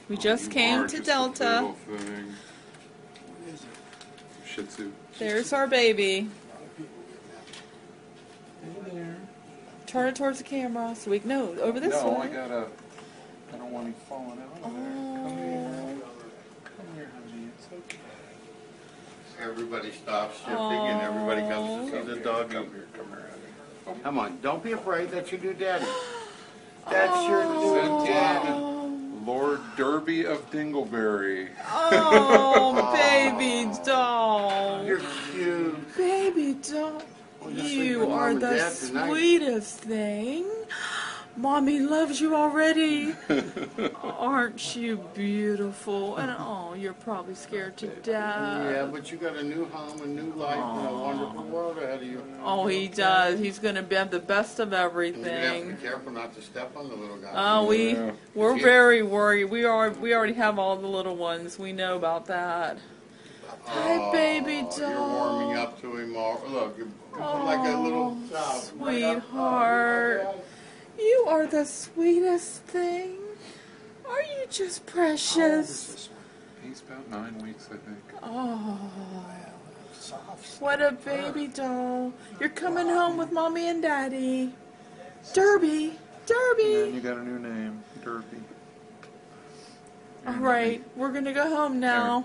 We just came to Delta. What is it? Shih Tzu. There's our baby. Hey there. Turn it towards the camera so we can know. Over this No, way. I don't want him falling out of there. Come here. Come here, honey. It's okay. Everybody stops shipping and everybody comes to see the doggy. Come here, honey. Come on, don't be afraid. That's your new daddy. That's your new daddy. Lord Derby of Dingleberry. Oh, baby doll. You're cute. Baby doll. Well, you're sleeping You with Mom are and the Dad tonight. sweetest thing. Mommy loves you already. Aren't you beautiful? And oh, you're probably scared to death. Yeah, but you got a new home, a new life, and a wonderful world ahead of you. Oh, he does. He's going to have the best of And you're gonna have to everything. be careful not to step on the little guy. Oh, Yeah. we're very worried. We already have all the little ones. We know about that. Hi, baby doll. You're warming up to him all. Look, you're like a little child. Sweetheart. You are the sweetest thing. Are you just precious? He's about 9 weeks, I think. Oh, what a baby doll. You're coming home with Mommy and Daddy. Derby. And then Derby. you got a new name, Derby. All right, we're going to go home now.